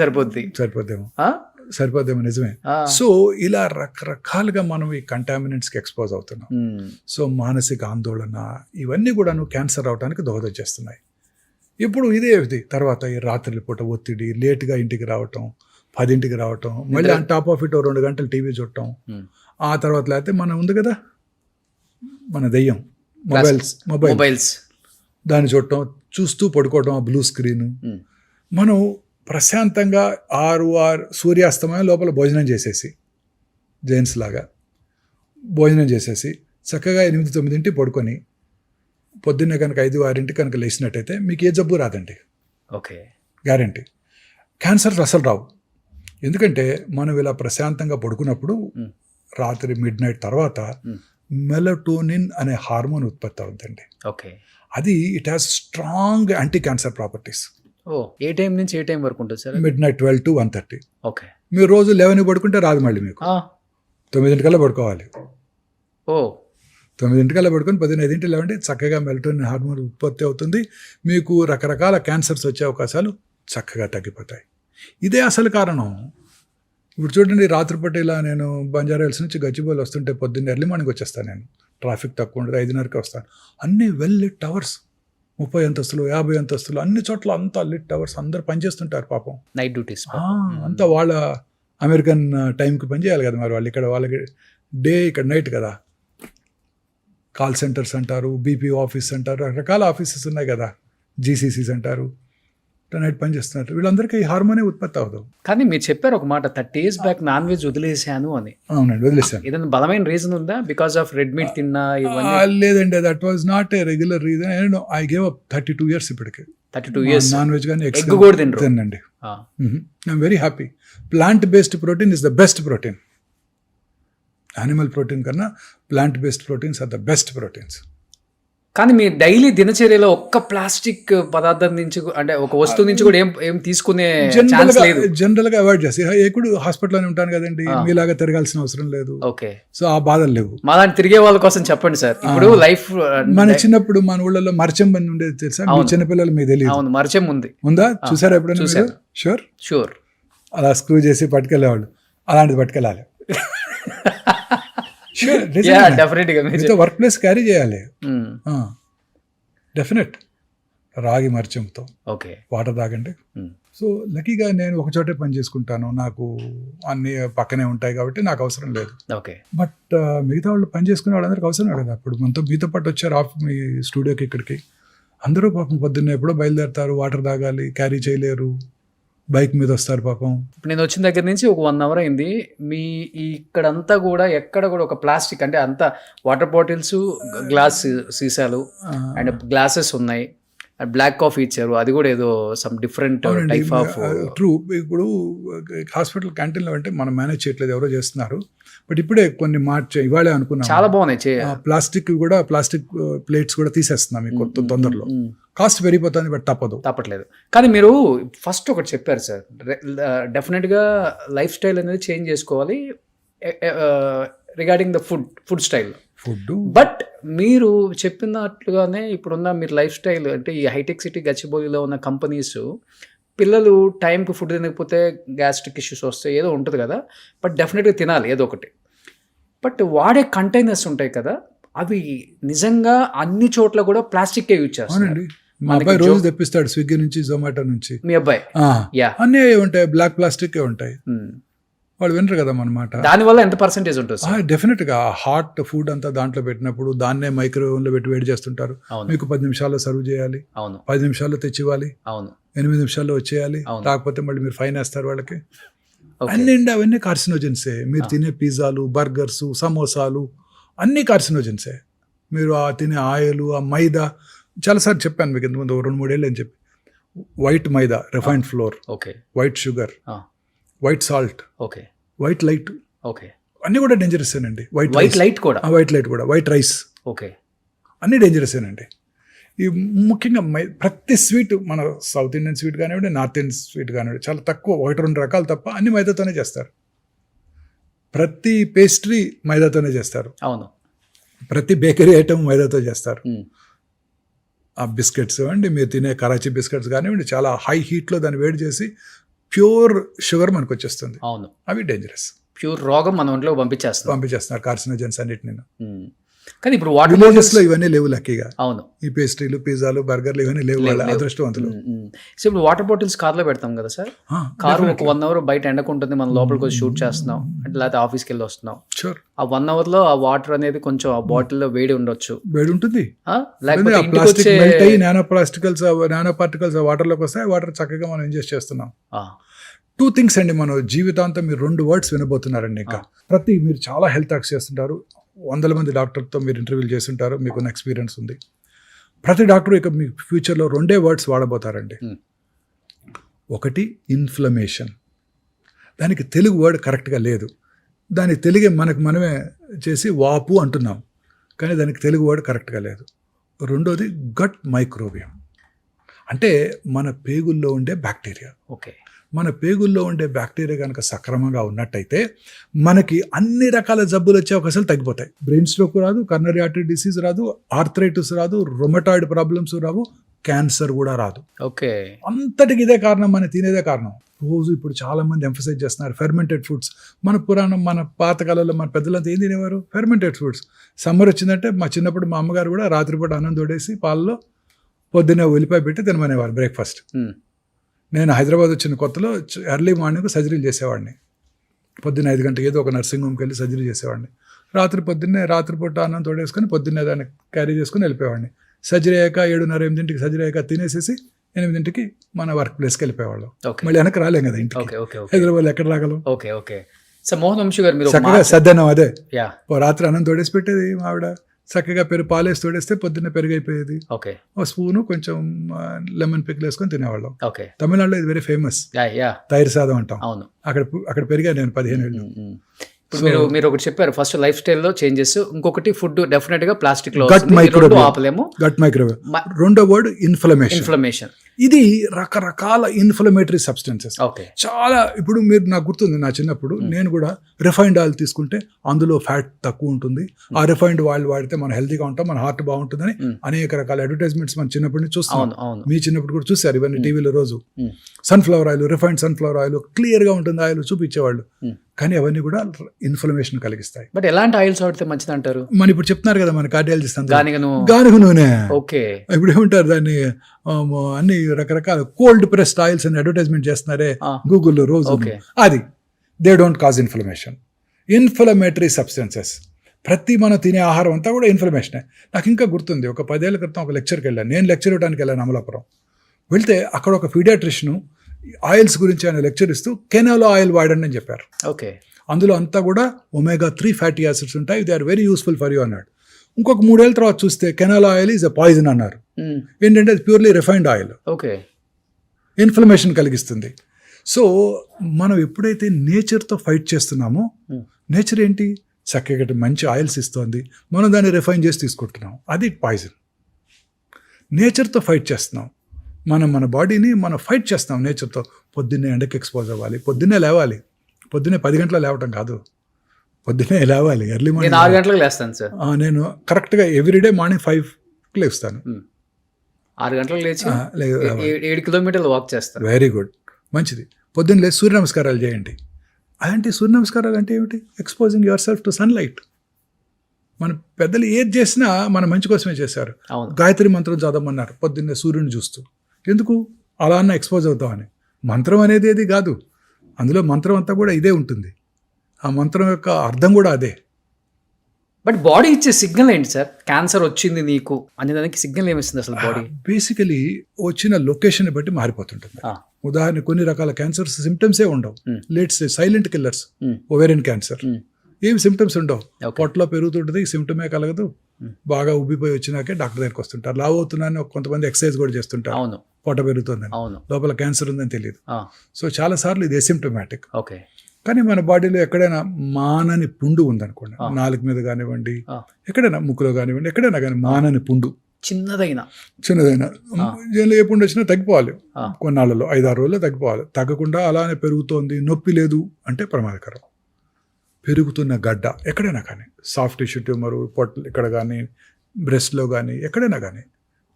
సరిపోద్దేమో నిజమే. సో ఇలా రకరకాలుగా మనం ఈ కంటామినెంట్స్కి ఎక్స్పోజ్ అవుతున్నాం. సో మానసిక ఆందోళన ఇవన్నీ కూడా క్యాన్సర్ అవడానికి దోహదం చేస్తున్నాయి. ఇప్పుడు ఇది తర్వాత ఈ రాత్రి పూట ఒత్తిడి, లేట్గా ఇంటికి రావటం, 10ంటికి రావటం, మళ్ళీ ఆన్ టాప్ ఆఫ్ ఇట్ 2 గంటలు టీవీ చూడటం, ఆ తర్వాత లేకపోతే మనం ఉంది కదా మన దెయ్యం మొబైల్స్, దాన్ని చూడటం, చూస్తూ పడుకోవటం, ఆ బ్లూ స్క్రీన్. మనం ప్రశాంతంగా 6 సూర్యాస్తమయం లోపల భోజనం చేసేసి, జెంట్స్ లాగా భోజనం చేసేసి చక్కగా 8-9 పడుకొని పొద్దున్నే కనుక 5-6 కనుక లేచినట్టయితే మీకు ఏ జబ్బు రాదండి. Okay, guarantee. క్యాన్సర్ అసలు రావు. ఎందుకంటే మనం ఇలా ప్రశాంతంగా పడుకున్నప్పుడు రాత్రి మిడ్నైట్ తర్వాత మెలటోనిన్ అనే హార్మోన్ ఉత్పత్తి అవుతుందండి. ఓకే, అది it has strong anti cancer properties. A time నుంచి ఏ టైం వరకు ఉంటుంది సార్? Midnight 12 to 1:30. ఓకే, మీరు రోజు 11 పడుకుంటే రాదు, మళ్ళీ మీకు 9 పడుకోవాలి. 9 పడుకొని 10 లేవండి, చక్కగా మెలటోనిన్ హార్మోన్ ఉత్పత్తి అవుతుంది. మీకు రకరకాల క్యాన్సర్స్ వచ్చే అవకాశాలు చక్కగా తగ్గిపోతాయి. ఇదే అసలు కారణం. ఇప్పుడు చూడండి, రాత్రిపూట ఇలా నేను బంజారాహిల్స్ నుంచి గచ్చిబౌలి వస్తుంటే పొద్దున్న ఎర్లీ మార్నింగ్ వచ్చేస్తాను. నేను ట్రాఫిక్ తక్కువ ఉండదు, 5:30కి వస్తాను. అన్నీ వెల్ లిట్ టవర్స్, 30 అంతస్తులు 50 అంతస్తులు అన్ని చోట్ల అంతా లిట్ టవర్స్, అందరు పనిచేస్తుంటారు పాపం, నైట్ డ్యూటీస్ అంతా. వాళ్ళ అమెరికన్ టైంకి పనిచేయాలి కదా, మరి వాళ్ళు ఇక్కడ వాళ్ళకి డే, ఇక్కడ నైట్ కదా. కాల్ సెంటర్స్ అంటారు, బీపీ ఆఫీస్ అంటారు, రకరకాల ఆఫీసెస్ ఉన్నాయి కదా, జీసీసీస్ అంటారు, నైట్ పని చేస్తున్నారు. వీళ్ళందరికీ ఈ హార్మోనే ఉత్పత్తి అవుతాం. కానీ మీరు చెప్పారు ఒక మాట, 30 years బ్యాక్ నాన్ వెజ్ వదిలేసాను అని. అవునండి, వదిలేసాను. ఏదైనా బలమైన రీజన్ ఉందా? బికాస్ ఆఫ్ రెడ్ మీట్ తిన్నా ఇవన్నీ? లేదండి, that was not a regular reason. I gave up 32 years ఇప్పటికి. 32 years నాన్ వెజ్ కానీ ఎగ్ కూడా తినండి. I'm very happy. Plant based protein is the best protein. Animal protein కన్నా plant based proteins are the best proteins. కానీ మీ డైలీ దినచర్యలో ఒక్క ప్లాస్టిక్ పదార్థం నుంచి, అంటే ఒక వస్తువు నుంచి కూడా ఏం తీసుకునే ఛాన్స్ లేదు. జనరల్గా అవాయిడ్ చేసి, ఎప్పుడు హాస్పిటల్లోనే ఉంటాను కదండి, మీలాగా తిరగాల్సిన అవసరం లేదు. ఓకే, సో ఆ బాధలు లేవు. మా దాన్ని తిరిగే వాళ్ళ కోసం చెప్పండి సార్. ఇప్పుడు లైఫ్, మన చిన్నప్పుడు మన ఊళ్ళలో మరచెం బండి ఉండేది తెలుసా? చిన్నపిల్లలు మీకు తెలియదు. అవును, మరచెం ఉంది. ఉందా? చూసారా ఎప్పుడైనా? షూర్. అలా స్క్రూ చేసి పట్టుకెళ్ళేవాళ్ళు, అలాంటిది పట్టుకెళ్ళాలి. వర్క్ ప్లేస్ క్యారీ చేయాలి. డెఫినెట్. రాగి మర్చంతో వాటర్ తాగండి. సో లక్కీగా నేను ఒక చోటే పని చేసుకుంటాను, నాకు అన్ని పక్కనే ఉంటాయి కాబట్టి నాకు అవసరం లేదు. బట్ మిగతా వాళ్ళు పని చేసుకునే వాళ్ళందరికీ అవసరమే కదా. ఇప్పుడు మనతో మీతో పాటు వచ్చారు మీ స్టూడియోకి, ఇక్కడికి అందరూ పాపం పొద్దున్న ఎప్పుడో బయలుదేరుతారు, వాటర్ తాగాలి, క్యారీ చేయలేరు, బైక్ మీద వస్తారు పాపం. ఇప్పుడు నేను వచ్చిన దగ్గర నుంచి ఒక 1 hour అయింది. మీ ఇక్కడంతా కూడా ఎక్కడ కూడా ఒక ప్లాస్టిక్, అంటే అంతా వాటర్ బాటిల్స్, గ్లాస్ సీసాలు అండ్ గ్లాసెస్ ఉన్నాయి. బ్లాక్ కాఫీ ఇచ్చారు, అది కూడా ఏదో some different type of. True. ఇప్పుడు హాస్పిటల్ క్యాంటీన్లో అంటే మనం మేనేజ్ చేయట్లేదు, ఎవరో చేస్తున్నారు. బట్ ఇప్పుడే కొన్ని ఇవాళే అనుకున్నాం, చాలా బాగున్నాయి. ప్లాస్టిక్ ప్లేట్స్ కూడా తీసేస్తున్నాం మీకు తొందరలో. కాస్ట్ పెరిగిపోతుంది, బట్ తప్పట్లేదు. కానీ మీరు ఫస్ట్ ఒకటి చెప్పారు సార్, డెఫినెట్గా లైఫ్ స్టైల్ అనేది చేంజ్ చేసుకోవాలి regarding the food style. But మీరు చెప్పినట్లుగానే ఇప్పుడున్న మీరు లైఫ్ స్టైల్, అంటే ఈ హైటెక్ సిటీ గచ్చిబౌలిలో ఉన్న కంపెనీస్, పిల్లలు టైంకి ఫుడ్ తినకపోతే గ్యాస్ట్రిక్ ఇష్యూస్ వస్తాయి, ఏదో ఉంటుంది కదా. బట్ డెఫినెట్గా తినాలి ఏదో ఒకటి. బట్ వాడే కంటైనర్స్ ఉంటాయి కదా, అవి నిజంగా అన్ని చోట్ల కూడా ప్లాస్టిక్ యూజ్ చేస్తారు. మా అబ్బాయి రోజు తెప్పిస్తాడు స్విగ్గీ నుంచి, జొమాటో నుంచి. మీ అబ్బాయి? అన్నీ ఉంటాయి, బ్లాక్ ప్లాస్టిక్ ఉంటాయి. వాళ్ళు వినరు కదా అన్నమాట. దానివల్ల ఎంత పర్సెంటేజ్ ఉంటుంది సార్? డెఫినెట్గా హాట్ ఫుడ్ అంతా దాంట్లో పెట్టినప్పుడు దాన్నే మైక్రోవేవ్లో పెట్టి వేడి చేస్తుంటారు. అవును మీకు 10 నిమిషాల్లో సర్వ్ చేయాలి, అవును 10 నిమిషాల్లో తెచ్చివ్వాలి, అవును 8 నిమిషాల్లో వచ్చేయాలి. అవును. రాకపోతే మళ్ళీ మీరు ఫైన్ వేస్తారు వాళ్ళకి. ఓకే అవన్నీ కార్సినోజెన్సే. మీరు తినే పిజ్జాలు, బర్గర్స్, సమోసాలు అన్నీ కార్సినోజెన్సే. మీరు ఆ తినే ఆయిల్, ఆ మైదా, చాలాసార్లు చెప్పాను మీకు ఇంతకుముందు 2-3 ఏళ్ళు అని చెప్పి. White maida, refined flour, okay white sugar, white salt, okay white light, okay అన్నీ కూడా డేంజరస్ ఏనండి. వైట్ లైట్ కూడా, వైట్ లైట్ కూడా, వైట్ రైస్ ఓకే అన్నీ డేంజరస్ ఏనండి. ఈ ముఖ్యంగా ప్రతి స్వీట్, మన సౌత్ ఇండియన్ స్వీట్ కానివ్వండి, నార్త్ ఇండియన్ స్వీట్ కానివ్వండి, చాలా తక్కువ 1-2 రకాలు తప్ప అన్ని మైదాతోనే చేస్తారు. ప్రతి పేస్ట్రీ మైదాతోనే చేస్తారు. అవును ప్రతి బేకరీ ఐటమ్ మైదాతో చేస్తారు. ఉమ్, ఆ బిస్కెట్స్ అండి, మీరు తినే కరాచీ బిస్కెట్స్ కానివ్వండి, చాలా హై హీట్లో దాన్ని వేడి చేసి ప్యూర్ షుగర్ మనకు వచ్చేస్తుంది. అవును అవి డేంజరస్. ప్యూర్ రోగం మన ఒంట్లో పంపించేస్తున్నారు కార్సినోజన్స్ అన్నిటిని. కానీ ఇప్పుడు వాటర్ విలేజెస్ లో ఇవన్నీ లేవు లక్కీగా. అవును ఈ పేస్ట్రీలు, పిజ్జాలు, బర్గర్లు ఇవన్నీ లేవు. వాళ్ళ అదృష్టవంతులు. సో ఇప్పుడు వాటర్ బాటిల్స్ కార్లో పెడతాం కదా సార్, కారు ఒక 1 అవర్ బయట ఎండకుంటుంది, మనం లోపలికి వచ్చి షూట్ చేస్తున్నాం అంటే లేకపోతే ఆఫీస్కి వెళ్ళి వస్తున్నాం. షూర్ ఆ 1 అవర్ లో ఆ వాటర్ అనేది కొంచెం ఆ బాటిల్లో వేడి ఉండొచ్చు, వేడి ఉంటుంది. లేకపోతే ఇంటికి ప్లాస్టిక్ వచ్చే మెల్ట్ అయ్యి నానో పార్టికల్స్ వాటర్ లోకి వస్తాయి. వాటర్ చక్కగా మనం ఇంజెస్ట్ చేస్తున్నాం. 2 థింగ్స్ అండి. మనం జీవితాంతం మీరు 2 వర్డ్స్ వినబోతున్నారండి. ఇంకా మీరు చాలా హెల్త్ టాక్స్ చేస్తుంటారు, 100 మంది డాక్టర్తో మీరు ఇంటర్వ్యూలు చేస్తుంటారు, మీకున్న ఎక్స్పీరియన్స్ ఉంది. ప్రతి డాక్టర్ ఇక మీ ఫ్యూచర్లో 2 వర్డ్స్ వాడబోతారండి. ఒకటి ఇన్ఫ్లమేషన్. దానికి తెలుగు వర్డ్ కరెక్ట్గా లేదు. దానికి తెలుగే మనమే చేసి వాపు అంటున్నాం, కానీ దానికి తెలుగు వర్డ్ కరెక్ట్గా లేదు. రెండోది గట్ మైక్రోబియం, అంటే మన పేగుల్లో ఉండే బ్యాక్టీరియా. ఓకే మన పేగుల్లో ఉండే బ్యాక్టీరియా కనుక సక్రమంగా ఉన్నట్టయితే మనకి అన్ని రకాల జబ్బులు వచ్చే అవకాశాలు తగ్గిపోతాయి. బ్రెయిన్ స్ట్రోక్ రాదు, కర్నరీ ఆర్టరీ డిసీజ్ రాదు, ఆర్థరైటిస్ రాదు, రొమటాయిడ్ ప్రాబ్లమ్స్ రావు, క్యాన్సర్ కూడా రాదు. ఓకే అంతటికి ఇదే కారణం, మనం తినేదే కారణం. రోజు ఇప్పుడు చాలా మంది ఎంఫసైజ్ చేస్తున్నారు ఫెర్మెంటెడ్ ఫుడ్స్. మన పాతకాలంలో మన పెద్దలంతా ఏం తినేవారు? Fermented foods. సమ్మర్ వచ్చిందంటే మా చిన్నప్పుడు మా అమ్మగారు కూడా రాత్రిపూట అన్నం తోడేసి పాలలో పొద్దున్నే ఉల్లిపాయ పెట్టి తినమనేవారు బ్రేక్ఫాస్ట్. నేను హైదరాబాద్ వచ్చిన కొత్తలో ఎర్లీ మార్నింగ్ సర్జరీలు చేసేవాడిని. పొద్దున్న 5 గంటలకు ఏదో ఒక నర్సింగ్ హోమ్కి వెళ్ళి సర్జరీ చేసేవాడిని. రాత్రిపూట అన్నం తోడేసుకొని పొద్దున్నే దాన్ని క్యారీ చేసుకుని వెళ్ళిపోయేవాడిని. సర్జరీ అయ్యాక 7:30-8 సర్జరీ అయ్యాక తినేసేసి 8 మన వర్క్ ప్లేస్కి వెళ్ళిపోయేవాళ్ళం. మళ్ళీ వెనక్కి రాలేం కదా ఇంటికి. హైదరాబాద్లో ఎక్కడ రాగలం? Okay okay so Mohan Vamshi garu మీరు చక్కగా సద్దన్నం అదే రాత్రి అన్నం తోడేసి పెట్టేది మా ఆవిడ. చక్కగా పాలేసి తోడేస్తే పొద్దున్నే పెరుగైపోయేది. ఓకే ఓ స్పూను కొంచెం లెమన్ పిక్లు వేసుకొని తినేవాళ్ళం. ఓకే తమిళనాడులో ఇది వెరీ ఫేమస్, తైరు సాదం అంటాం. అవును అక్కడ పెరిగా నేను 15 ఏళ్ళు. ఇప్పుడు మీరు ఒకటి చెప్పారు, ఫస్ట్ లైఫ్ స్టైల్లో చేంజెస్, ఇంకొకటి ఫుడ్ డెఫినెట్ గా ప్లాస్టిక్ లో ఆపలేము. Gut microwave. రెండో వర్డ్ ఇన్ఫ్లమేషన్. ఇది రకరకాల ఇన్ఫ్లమేటరీ సబ్స్టెన్సెస్. చాలా. ఇప్పుడు మీరు నాకు గుర్తుంది, నా చిన్నప్పుడు నేను కూడా రిఫైన్డ్ ఆయిల్ తీసుకుంటే అందులో ఫ్యాట్ తక్కువ ఉంటుంది, ఆ రిఫైన్డ్ ఆయిల్ వాడితే మనం హెల్తీగా ఉంటాం, మన హార్ట్ బాగుంటుందని అనేక రకాల అడ్వర్టైజ్మెంట్స్ మన చిన్నప్పటి నుంచి చూస్తాం. మీ చిన్నప్పుడు కూడా చూసారు ఇవన్నీ టీవీలో రోజు. Sunflower oil, refined sunflower oil clear గా ఉంటుంది ఆయిల్ చూపించేవాళ్ళు, కానీ అవన్నీ కూడా ఇన్ఫ్లమేషన్ కలిగిస్తాయి. బట్ ఎలాంటి ఆయిల్స్ వాడితే మంచిది అంటారు? మన ఇప్పుడు చెప్తున్నారు కదా మన కార్డియాలజిస్ట్ గానుగ నూనె. ఓకే ఇప్పుడు ఏమంటారు దాన్ని, అన్ని రకరకాల కోల్డ్ ప్రెస్డ్ ఆయిల్స్ అని అడ్వర్టైజ్మెంట్ చేస్తున్నారే గూగుల్లో రోజు. అది they don't cause inflammation. Inflammatory substances ప్రతి మనం తినే ఆహారం అంతా కూడా ఇన్ఫ్లమేషనే. నాకు ఇంకా గుర్తుంది, ఒక 10 ఏళ్ల క్రితం ఒక లెక్చర్కి వెళ్ళాను. నేను లెక్చర్ ఇవ్వడానికి వెళ్ళాను అమలాపురం. వెళ్తే అక్కడ ఒక పీడియాట్రిషియన్ ఆయిల్స్ గురించి ఆయన లెక్చర్ ఇస్తూ కెనాలో ఆయిల్ వాడండి అని చెప్పారు. ఓకే అందులో అంతా కూడా omega-3 ఫ్యాటీ యాసిడ్స్ ఉంటాయి, they are very useful for you అన్నాడు. ఇంకొక 3 ఏళ్ళ తర్వాత చూస్తే canola oil is a poison అన్నారు. ఏంటంటే అది purely refined oil, okay inflammation కలిగిస్తుంది. సో మనం ఎప్పుడైతే నేచర్తో ఫైట్ చేస్తున్నామో, నేచర్ ఏంటి చక్కగా మంచి ఆయిల్స్ ఇస్తుంది, మనం దాన్ని రిఫైన్ చేసి తీసుకుంటున్నాం, అది పాయిజన్. నేచర్తో ఫైట్ చేస్తున్నాం, మన బాడీని మనం ఫైట్ చేస్తాం నేచర్తో. పొద్దున్నే ఎండకి ఎక్స్పోజ్ అవ్వాలి, పొద్దున్నే లేవాలి. పొద్దున్నే 10 గంటల లేవటం కాదు, పొద్దున్నే లేవాలి. ఎర్లీ మార్నింగ్ 6 గంటలకు లేస్తాను సార్. నేను కరెక్ట్గా ఎవ్రీడే మార్నింగ్ 5కి లేస్తాను. 6 గంటలకు లేచి 7 కిలోమీటర్లు వాక్ చేస్తాను. వెరీ గుడ్, మంచిది. పొద్దున్న లేచి సూర్య నమస్కారాలు చేయండి. అలాంటి సూర్య నమస్కారాలు అంటే ఏమిటి? Exposing your self to sunlight. మన పెద్దలు ఏది చేసినా మన మంచి కోసమే చేశారు. గాయత్రి మంత్రం చదవమన్నారు పొద్దున్నే సూర్యుని చూస్తూ. ఎందుకు? అలా అన్న ఎక్స్పోజ్ అవుతామని. మంత్రం అనేది ఏది కాదు, అందులో మంత్రం అంతా కూడా ఇదే ఉంటుంది. ఆ మంత్రం యొక్క అర్థం కూడా అదే. బట్ బాడీ ఇచ్చే సిగ్నల్ ఏంటి సార్? క్యాన్సర్ వచ్చింది నీకు అనే దానికి సిగ్నల్ ఏమిస్తుంది అసలు బాడీ? బేసికలీ వచ్చిన లొకేషన్ బట్టి మారిపోతుంటుంది. ఉదాహరణ కొన్ని రకాల క్యాన్సర్స్ సిమ్టమ్సే ఉండవు. Let's silent killers, ovarian cancer ఏమి సిమ్టమ్స్ ఉండవు. పొట్టలో పెరుగుతుంటుంది, సిమ్టమే కలగదు. బాగా ఉబ్బిపోయి వచ్చినాకే డాక్టర్ దగ్గరికి వస్తుంటారు. లావు అవుతున్నాను, కొంతమంది ఎక్సర్సైజ్ కూడా చేస్తుంటారు, పొట్ట పెరుగుతుందని, లోపల క్యాన్సర్ ఉందని తెలియదు. సో చాలా సార్లు ఇది ఎసిమ్టమాటిక్. కానీ మన బాడీలో ఎక్కడైనా మానని పుండు ఉందనుకోండి, నాలుగు మీద కానివ్వండి, ఎక్కడైనా ముక్కులో కానివ్వండి, ఎక్కడైనా కానీ మానని పుండు చిన్నదైనా ఏ పుండు వచ్చినా తగ్గిపోవాలి. కొన్నాళ్ళలో 5-6 రోజుల్లో తగ్గిపోవాలి. తగ్గకుండా అలానే పెరుగుతోంది, నొప్పి లేదు అంటే ప్రమాదకరం. పెరుగుతున్న గడ్డ ఎక్కడైనా కానీ, సాఫ్ట్ టిష్యూ ట్యూమరు, పొట్ట ఇక్కడ కానీ, బ్రెస్ట్లో కానీ, ఎక్కడైనా కానీ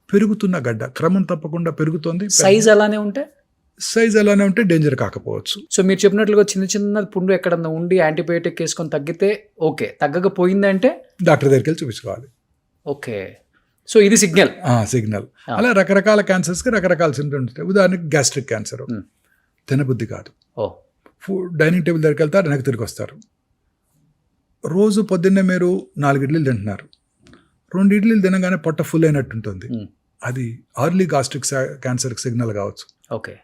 పెరుగుతున్న గడ్డ క్రమం తప్పకుండా పెరుగుతోంది. సైజ్ అలానే ఉంటే డేంజర్ కాకపోవచ్చు. సో మీరు చెప్పినట్లుగా చిన్న చిన్న పుండు ఎక్కడన్నా ఉండి యాంటీబయాటిక్ వేసుకొని తగ్గితే ఓకే, తగ్గకపోయిందంటే డాక్టర్ దగ్గరికి వెళ్ళి చూపించుకోవాలి. ఓకే, సో ఇది సిగ్నల్. అలా రకరకాల క్యాన్సర్స్కి రకరకాల సింప్టమ్స్ ఉంటాయి. ఉదాహరణకి గ్యాస్ట్రిక్ క్యాన్సర్, తినబుద్ధి కాదు, డైనింగ్ టేబుల్ దగ్గరికి వెళ్తారు, వెనక్కి తిరిగి వస్తారు. రోజు పొద్దున్నే మీరు 4 ఇడ్లీలు తింటున్నారు, 2 ఇడ్లీలు తినగానే పొట్ట ఫుల్ అయినట్టు ఉంటుంది. అది అర్లీ గాస్ట్రిక్ క్యాన్సర్కి సిగ్నల్ కావచ్చు. ఓకే,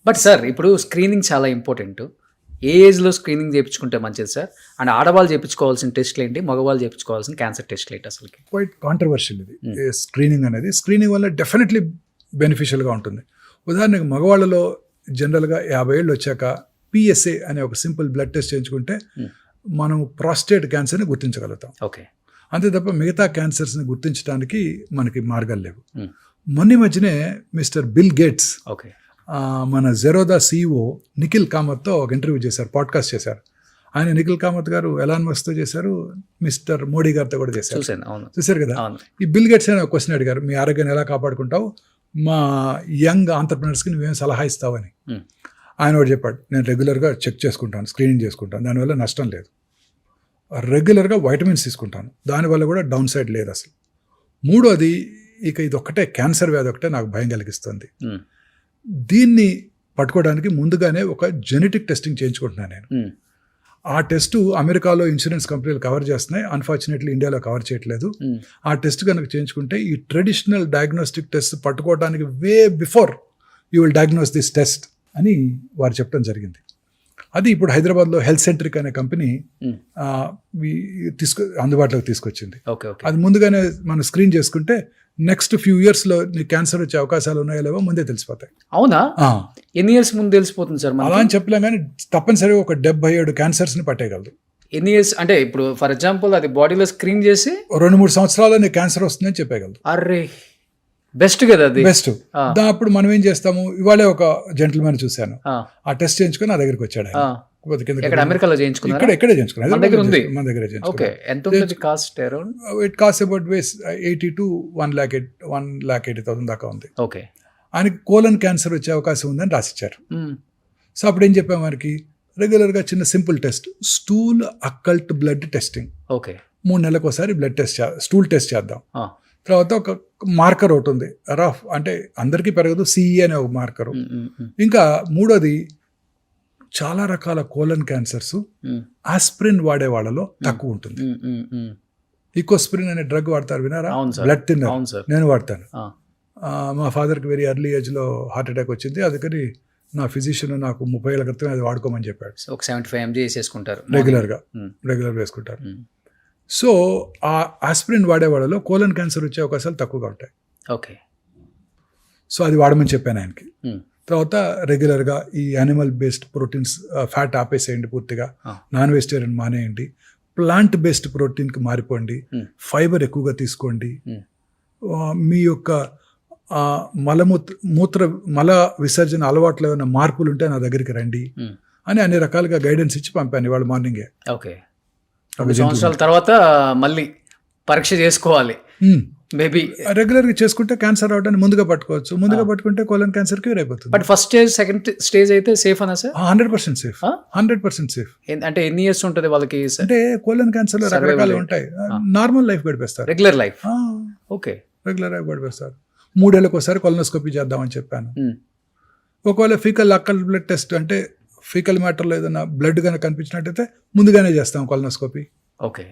బట్ సార్ ఇప్పుడు స్క్రీనింగ్ చాలా ఇంపార్టెంట్. ఏ ఏజ్లో స్క్రీనింగ్ చేయించుకుంటే మంచిది సార్? అండ్ ఆడవాళ్ళు చేయించుకోవాల్సిన టెస్ట్లు ఏంటి, మగవాళ్ళు చేయించుకోవాల్సిన క్యాన్సర్ టెస్ట్లు ఏంటి? అసలు క్వైట్ కాంట్రవర్షియల్ ఇది స్క్రీనింగ్ అనేది. స్క్రీనింగ్ వల్ల డెఫినెట్లీ బెనిఫిషియల్గా ఉంటుంది. ఉదాహరణకు మగవాళ్ళలో జనరల్గా 50 ఏళ్ళు వచ్చాక PSA అనే ఒక సింపుల్ బ్లడ్ టెస్ట్ చేయించుకుంటే మనం ప్రాస్టేట్ క్యాన్సర్ని గుర్తించగలుగుతాం. ఓకే, అంతే తప్ప మిగతా క్యాన్సర్స్ని గుర్తించడానికి మనకి మార్గాలు లేవు. మొన్న మధ్యనే మిస్టర్ బిల్ గేట్స్ మన జెరోదా CEO నిఖిల్ కామత్తో ఒక ఇంటర్వ్యూ చేశారు, పాడ్కాస్ట్ చేశారు. ఆయన నిఖిల్ కామత్ గారు ఎలాన్ మస్క్తో చేశారు, మిస్టర్ మోడీ గారితో కూడా చేశారు. చూశారు కదా. ఈ బిల్ గేట్స్ అని ఒక క్వశ్చన్ అడిగారు, మీ ఆరోగ్యాన్ని ఎలా కాపాడుకుంటావు, మా యంగ్ ఆంటర్ప్రినర్స్కి నువ్వేం సలహా ఇస్తావని. ఆయన ఒకటి చెప్పాడు, నేను రెగ్యులర్గా చెక్ చేసుకుంటాను, స్క్రీనింగ్ చేసుకుంటాను, దానివల్ల నష్టం లేదు. రెగ్యులర్గా వైటమిన్స్ తీసుకుంటాను, దానివల్ల కూడా డౌన్ సైడ్ లేదు అసలు. మూడోది, ఇక ఇది ఒక్కటే క్యాన్సర్ వ్యాధి ఒకటే నాకు భయం కలిగిస్తుంది. దీన్ని పట్టుకోవడానికి ముందుగానే ఒక జెనెటిక్ టెస్టింగ్ చేయించుకుంటున్నాను నేను. ఆ టెస్ట్ అమెరికాలో ఇన్సూరెన్స్ కంపెనీలు కవర్ చేస్తున్నాయి, అన్ఫార్చునేట్లీ ఇండియాలో కవర్ చేయట్లేదు. ఆ టెస్ట్ కనుక చేయించుకుంటే ఈ ట్రెడిషనల్ డయాగ్నోస్టిక్ టెస్ట్ పట్టుకోవడానికి way before you will diagnose this test అని వారు చెప్పడం జరిగింది. అది ఇప్పుడు హైదరాబాద్లో హెల్త్ సెంట్రిక్ అనే కంపెనీ అందుబాటులోకి తీసుకొచ్చింది. అది ముందుగానే మనం స్క్రీన్ చేసుకుంటే నెక్స్ట్ ఫ్యూ ఇయర్స్లో నీకు క్యాన్సర్ వచ్చే అవకాశాలు ఉన్నాయో లేవో ముందే తెలిసిపోతాయి. అవునా? ఎన్ని ఇయర్స్ ముందు తెలిసిపోతుంది సార్? అలా అని చెప్పలేం, కానీ తప్పనిసరిగా ఒక 77 క్యాన్సర్స్ని పట్టేయగలదు. ఎన్ని ఇయర్స్ అంటే ఇప్పుడు ఫర్ ఎగ్జాంపుల్ అది బాడీలో స్క్రీన్ చేసి 2-3 సంవత్సరాల్లో నీకు క్యాన్సర్ వస్తుందని చెప్పగలదు. అర్రే, బెస్ట్ కదా అది. బెస్ట్. అప్పుడు మనం ఏం చేస్తాము, ఇవాళే ఒక జెంటిల్మెన్ చూశాను, ఆ టెస్ట్ చేయించుకొని నా దగ్గరికి వచ్చాడు. అమెరికాలో చేయించుకున్నారు, ఇక్కడే చేయించుకున్నారు, మన దగ్గర ఉంది. మన దగ్గర ఎంత ఉంటుంది cost? Around it cost about 80 to 1,80,000 దాకా ఉంది. ఓకే, ఆయనకి కోలన్ క్యాన్సర్ వచ్చే అవకాశం ఉందని రాసిచ్చారు. సో అప్పుడు ఏం చెప్పాము, మనకి రెగ్యులర్గా చిన్న simple test, stool occult blood testing. Okay, 3 నెలలకు ఒకసారి బ్లడ్ టెస్ట్, స్టూల్ టెస్ట్ చేద్దాం. తర్వాత ఒక మార్కర్ ఒకటి ఉంది, రఫ్ అంటే అందరికీ పెరగదు, CE అనే ఒక మార్కరు. ఇంకా మూడోది, చాలా రకాల కోలన్ క్యాన్సర్స్ ఆస్పిరిన్ వాడే వాళ్ళలో తక్కువ ఉంటుంది. ఈకోస్పిరిన్ అనే డ్రగ్ వాడతారు, వినారా? Blood thinner. నేను వాడతాను. మా ఫాదర్కి వెరీ ఎర్లీ ఏజ్లో హార్ట్ అటాక్ వచ్చింది, అందుకని నా ఫిజిషియన్ నాకు 30 ఏళ్ల క్రితం అది వాడుకోమని చెప్పాడు. ఒక 75 mg వేసుకుంటారు రెగ్యులర్ వేసుకుంటారు. సో ఆ ఆస్పిరిన్ వాడే వాళ్ళలో కోలన్ క్యాన్సర్ వచ్చే అవకాశాలు తక్కువగా ఉంటాయి. ఓకే, సో అది వాడమని చెప్పాను ఆయనకి. తర్వాత రెగ్యులర్గా ఈ యానిమల్ బేస్డ్ ప్రోటీన్స్, ఫ్యాట్ ఆపేసేయండి పూర్తిగా, నాన్ వెజిటేరియన్ మానేయండి, ప్లాంట్ బేస్డ్ ప్రోటీన్కి మారిపోండి, ఫైబర్ ఎక్కువగా తీసుకోండి, మీ యొక్క మల విసర్జన అలవాట్లు ఏమైనా మార్పులు ఉంటే నా దగ్గరికి రండి అని అన్ని రకాలుగా గైడెన్స్ ఇచ్చి పంపాను ఇవాళ మార్నింగే. ఓకే, 2 సంవత్సరాల తర్వాత మళ్ళీ పరీక్ష చేసుకోవాలి. మేబీ రెగ్యులర్గా చేసుకుంటే క్యాన్సర్ రావడానికి ముందుగా పట్టుకోవచ్చు. ముందుగా పట్టుకుంటే కోలన్ క్యాన్సర్ క్యూర్ అయిపోతుంది. But first stage, second stage అయితే సేఫ్ అనా సార్? 100% సేఫ్. 100% సేఫ్. అంటే ఎన్ని ఇయర్స్ ఉంటుంది వాళ్ళకి? అంటే కోలన్ క్యాన్సర్ లో రకరకాలు ఉంటాయి. నార్మల్ లైఫ్ గడిపేస్తారు, regular life. Okay, regular life గడిపేస్తారు. 3 ఏళ్ళకి ఒకసారి కొలనోస్కోపీ చేద్దామని చెప్పాను. ఒకవేళ ఫీకల్ అక్కల్ బ్లడ్ టెస్ట్ అంటే ఫీకల్ మ్యాటర్లో ఏదైనా బ్లడ్ కనుక కనిపించినట్టయితే ముందుగానే చేస్తాం కొలనోస్కోపీ. ఓకే.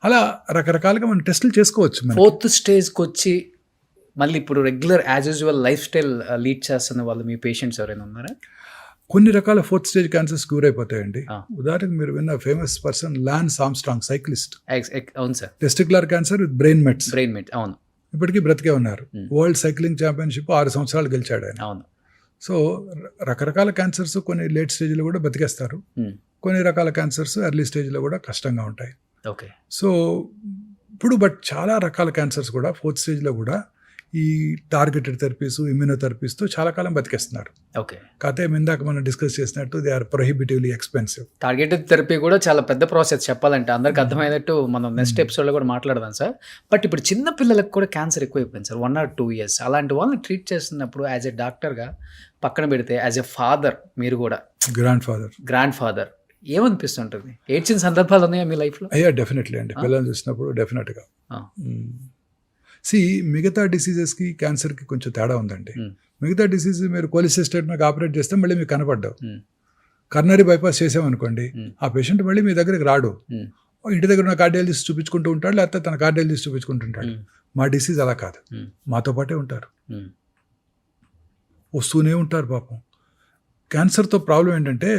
అలా రకరకాలుగా మనం టెస్టులు చేసుకోవచ్చు. మనకి 4th స్టేజ్కి వచ్చి మళ్ళీ ఇప్పుడు regular as usual life style lead చేస్తున్న వాళ్ళు మీ పేషెంట్స్ ఎవరైనా ఉన్నారా? కొన్ని రకాల 4th స్టేజ్ క్యాన్సర్స్ క్యూర్ అయిపోతాయండి. ఆ. ఉదాహరణకు మీరు విన్న famous person Lance Armstrong cyclist, అవును sir. Testicular cancer with brain mets, అవును ఇప్పటికీ బ్రతికే ఉన్నారు. Hmm. వరల్డ్ సైక్లింగ్ ఛాంపియన్షిప్ 6 సంవత్సరాలు గెలిచాడు ఆయన. అవును. సో రకరకాల క్యాన్సర్స్ కొన్ని లేట్ స్టేజ్లో కూడా బతికేస్తారు, Hmm. కొన్ని రకాల క్యాన్సర్స్ ఎర్లీ స్టేజ్లో కూడా కష్టంగా ఉంటాయి. ఓకే. సో ఇప్పుడు బట్ చాలా రకాల క్యాన్సర్స్ కూడా 4th స్టేజ్లో కూడా ఈ టార్గెటెడ్ థెరపీస్, ఇమ్యూనోథెరపీస్తో చాలా కాలం బతికేస్తున్నారు. ఓకే. కాకపోతే ఇందాక మనం డిస్కస్ చేసినట్టు they are prohibitively expensive. Targeted therapy కూడా చాలా పెద్ద ప్రాసెస్ చెప్పాలంటే, అందరికి అర్థమయ్యేటట్టు మనం నెక్స్ట్ ఎపిసోడ్లో కూడా మాట్లాడదాం సార్. బట్ ఇప్పుడు చిన్న పిల్లలకు కూడా క్యాన్సర్ ఎక్కువైపోయింది సార్, 1 or 2 years. అలాంటి వాళ్ళని ట్రీట్ చేస్తున్నప్పుడు యాజ్ ఎ డాక్టర్గా పక్కన పెడితే యాజ్ ఎ ఫాదర్, మీరు కూడా గ్రాండ్ ఫాదర్, ఏమనిపిస్తుంటుంది? ఏడ్చిన సందర్భాలు ఉన్నాయా మీ లైఫ్లో? అయ్యా డెఫినెట్లీ అండి, పిల్లల్ని చూసినప్పుడు డెఫినెట్గా. మిగతా డిసీజెస్కి క్యాన్సర్కి కొంచెం తేడా ఉందండి. మిగతా డిసీజ్ మీరు కోలిసిస్టేట్ మీకు ఆపరేట్ చేస్తే మళ్ళీ మీకు కనపడ్డావు. కర్నరీ బైపాస్ చేసామనుకోండి, ఆ పేషెంట్ మళ్ళీ మీ దగ్గరికి రాడు. ఇంటి దగ్గర ఉన్న కార్డియాలజిస్ట్ చూపించుకుంటూ ఉంటాడు, లేకపోతే తన కార్డియాలజిస్ట్ చూపించుకుంటుంటాడు. మా డిసీజ్ అలా కాదు, మాతో పాటే ఉంటారు, వస్తూనే ఉంటారు పాపం. క్యాన్సర్తో ప్రాబ్లం ఏంటంటే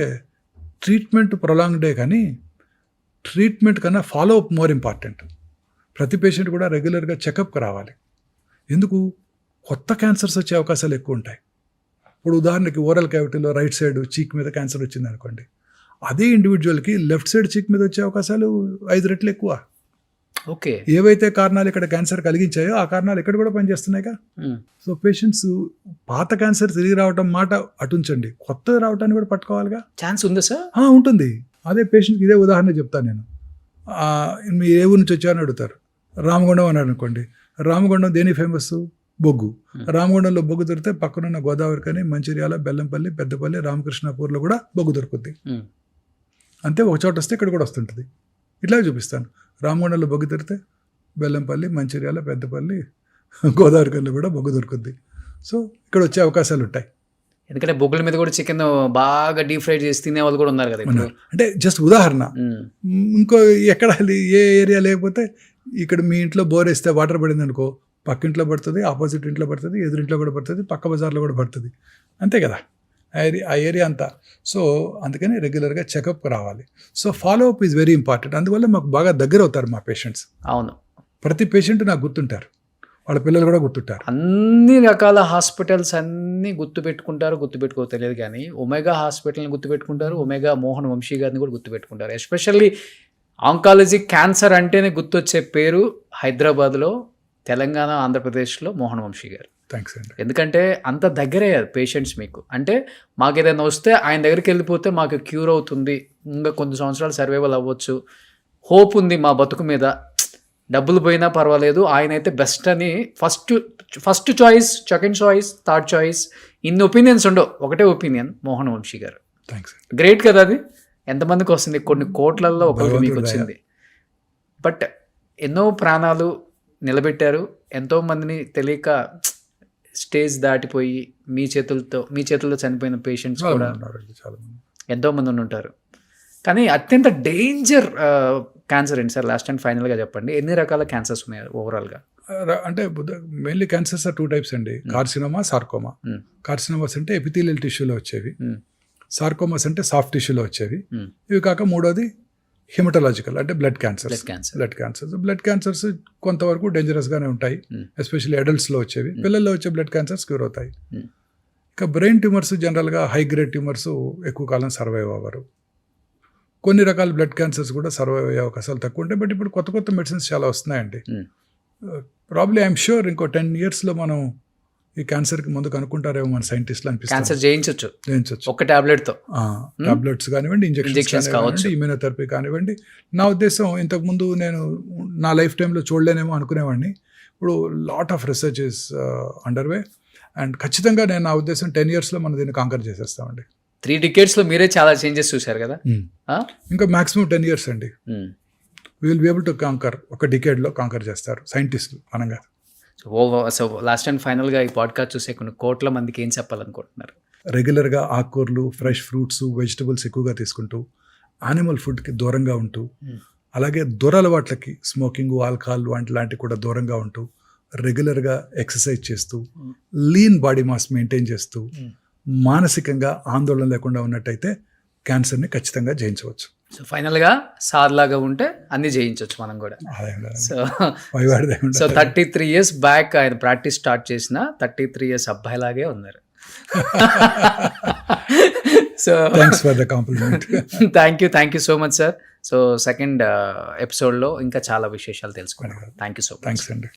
ట్రీట్మెంట్ ప్రొలాంగ్డే, కానీ ట్రీట్మెంట్ కన్నా ఫాలో అప్ మోర్ ఇంపార్టెంట్. ప్రతి పేషెంట్ కూడా రెగ్యులర్గా చెకప్కి రావాలి. ఎందుకు? కొత్త క్యాన్సర్స్ వచ్చే అవకాశాలు ఎక్కువ ఉంటాయి. ఇప్పుడు ఉదాహరణకి ఓరల్ క్యావిటీలో రైట్ సైడ్ చీక్ మీద క్యాన్సర్ వచ్చింది అనుకోండి, అదే ఇండివిజువల్కి లెఫ్ట్ సైడ్ చీక్ మీద వచ్చే అవకాశాలు 5 రెట్లు ఎక్కువ. ఓకే. ఏవైతే కారణాలు ఇక్కడ క్యాన్సర్ కలిగించాయో ఆ కారణాలు ఇక్కడ కూడా పనిచేస్తున్నాయిగా. సో పేషెంట్స్ పాత క్యాన్సర్ తిరిగి రావటం మాట అటుంచండి, కొత్తది రావటాన్ని కూడా పట్టుకోవాలిగా. ఛాన్స్ ఉందా సార్? ఉంటుంది. అదే పేషెంట్కి ఇదే ఉదాహరణ చెప్తాను నేను. మీ ఏ ఊరి నుంచి వచ్చారని అడుగుతారు. రామగుండం అని అనుకోండి. రామగుండం దేని ఫేమస్? బొగ్గు. రామగుండంలో బొగ్గు దొరికితే పక్కనున్న గోదావరి కానీ, మంచిర్యాల, బెల్లంపల్లి, పెద్దపల్లి, రామకృష్ణాపూర్లో కూడా బొగ్గు దొరుకుద్ది. అంతే, ఒక చోట వస్తే ఇక్కడ కూడా వస్తుంటుంది. ఇట్లా చూపిస్తాను. రామగుండంలో బొగ్గు దొరికితే బెల్లంపల్లి, మంచిర్యాల, పెద్దపల్లి, గోదావరి కల్లో కూడా బొగ్గు దొరుకుద్ది. సో ఇక్కడ వచ్చే అవకాశాలు ఉంటాయి. ఎందుకంటే బొగ్గుల మీద కూడా చికెన్ బాగా డీప్ ఫ్రై చేసి తినే వాళ్ళు కూడా ఉన్నారు కదా ఇప్పుడు. అంటే జస్ట్ ఉదాహరణ. ఇంకో ఎక్కడ ఏ ఏరియా లేకపోతే ఇక్కడ మీ ఇంట్లో బోర్ వేస్తే వాటర్ పడింది అనుకో, పక్కింట్లో పడుతుంది, ఆపోజిట్ ఇంట్లో పడుతుంది, ఎదురింట్లో కూడా పడుతుంది, పక్క బజార్లో కూడా పడుతుంది. అంతే కదా ఆ ఏరియా అంతా. సో అందుకని రెగ్యులర్గా చెకప్కి రావాలి. So follow up is very important. అందువల్ల మాకు బాగా దగ్గర అవుతారు మా పేషెంట్స్. అవును, ప్రతి పేషెంట్ నాకు గుర్తుంటారు, వాళ్ళ పిల్లలు కూడా గుర్తుంటారు. అన్ని రకాల హాస్పిటల్స్ అన్నీ గుర్తుపెట్టుకో తెలియదు కానీ ఒమేగా హాస్పిటల్ని గుర్తుపెట్టుకుంటారు, ఒమేగా మోహన్ వంశీ గారిని కూడా గుర్తుపెట్టుకుంటారు. ఎస్పెషల్లీ ఆంకాలజీ క్యాన్సర్ అంటేనే గుర్తొచ్చే పేరు హైదరాబాద్లో, తెలంగాణ, ఆంధ్రప్రదేశ్లో మోహన్ వంశీ గారు. థ్యాంక్స్ అండి. ఎందుకంటే అంత దగ్గరయ్యారు పేషెంట్స్ మీకు. అంటే మాకు ఏదైనా వస్తే ఆయన దగ్గరికి వెళ్ళిపోతే మాకు క్యూర్ అవుతుంది, ఇంకా కొన్ని సంవత్సరాలు సర్వైవల్ అవ్వచ్చు, హోప్ ఉంది మా బతుకు మీద, డబ్బులు పోయినా పర్వాలేదు, ఆయన అయితే బెస్ట్ అని first choice, second choice, third choice, ఇన్ని ఒపీనియన్స్ ఉండవు, ఒకటే ఒపీనియన్ మోహన్ వంశీ గారు. థ్యాంక్స్. గ్రేట్ కదా అది. ఎంతమందికి వస్తుంది? కొన్ని కోట్లల్లో ఒకరికి మీకు వచ్చింది. బట్ ఎన్నో ప్రాణాలు నిలబెట్టారు, ఎంతోమందిని తెలియక స్టేజ్ దాటిపోయి మీ చేతుల్లో చనిపోయిన పేషెంట్స్ కూడా ఎంతోమంది ఉంటారు. కానీ అత్యంత డేంజర్ క్యాన్సర్ ఏంటి సార్? లాస్ట్ అండ్ ఫైనల్గా చెప్పండి, ఎన్ని రకాల క్యాన్సర్స్ ఉన్నాయి ఓవరాల్గా? అంటే మెయిన్లీ క్యాన్సర్స్ ఆర్ 2 types అండి. Carcinoma, sarcoma. కార్సినోమాస్ అంటే ఎపిథీలియల్ టిష్యూలో వచ్చేవి, సార్కోమాస్ అంటే సాఫ్ట్ టిష్యూలో వచ్చేవి. ఇవి కాక మూడోది హిమటలాజికల్ అంటే బ్లడ్ క్యాన్సర్స్. బ్లడ్ క్యాన్సర్స్ కొంతవరకు డేంజరస్గానే ఉంటాయి, ఎస్పెషల్లీ అడల్ట్స్లో వచ్చేవి. పిల్లల్లో వచ్చే బ్లడ్ క్యాన్సర్స్ క్యూర్ అవుతాయి. ఇక బ్రెయిన్ ట్యూమర్స్ జనరల్గా హై గ్రేడ్ ట్యూమర్స్ ఎక్కువ కాలం సర్వైవ్ అవ్వరు. కొన్ని రకాల బ్లడ్ క్యాన్సర్స్ కూడా సర్వైవ్ అయ్యే అవకాశాలు తక్కువ ఉంటాయి. బట్ ఇప్పుడు కొత్త మెడిసిన్స్ చాలా వస్తున్నాయండి. ప్రాబ్లీ ఐఎమ్ షూర్ ఇంకో 10 yearsలో మనం ఈ క్యాన్సర్కి ముందు కనుక్కుంటారేమో మన సైంటిస్టులు అనిపిస్తుంది. క్యాన్సర్ జయించవచ్చు ఒక టాబ్లెట్తో. టాబ్లెట్స్ కానివ్వండి, ఇంజెక్షన్స్ కానివ్వండి, ఇమ్యూనోథెరపీ కానివ్వండి. నా ఉద్దేశం ఇంతకుముందు నేను నా లైఫ్ టైంలో చూడలేనేమో అనుకునేవాడిని. ఇప్పుడు lot of research is underway and ఖచ్చితంగా నేను నా ఉద్దేశం 10 yearsలో మనం దీన్ని కాంకర్ చేసేస్తామండి. 3 decades మీరే చాలా చేంజెస్ చూశారు కదా. ఇంకా మాక్సిమం 10 years అండి. Will be able to conquer. ఒక డికేడ్లో కాంకర్ చేస్తారు సైంటిస్టులు అనగా. సో లాస్ట్ అండ్ ఫైనల్గా ఈ పాడ్కాస్ట్ చూసే కొన్ని కోట్ల మందికి ఏం చెప్పాలనుకుంటున్నారు? రెగ్యులర్గా ఆకుకూరలు, ఫ్రెష్ ఫ్రూట్స్, వెజిటబుల్స్ ఎక్కువగా తీసుకుంటూ, యానిమల్ ఫుడ్కి దూరంగా ఉంటూ, అలాగే దురలవాట్లకి స్మోకింగ్, ఆల్కహాల్ లాంటివి కూడా దూరంగా ఉంటూ, రెగ్యులర్గా ఎక్సర్సైజ్ చేస్తూ, లీన్ బాడీ మాస్ మెయింటైన్ చేస్తూ, మానసికంగా ఆందోళన లేకుండా ఉన్నట్టయితే క్యాన్సర్ని ఖచ్చితంగా జయించవచ్చు. సో ఫైనల్గా సార్ లాగా ఉంటే అన్ని జయించవచ్చు మనం కూడా. సో 33 years బ్యాక్ ఆయన ప్రాక్టీస్ స్టార్ట్ చేసిన 33 years అబ్బాయిలాగే ఉన్నారు. So thanks for the complement. Thank you so much sir. So second ఎపిసోడ్లో ఇంకా చాలా విశేషాలు తెలుసుకున్నాం. Thank you so much. Thanks అండి.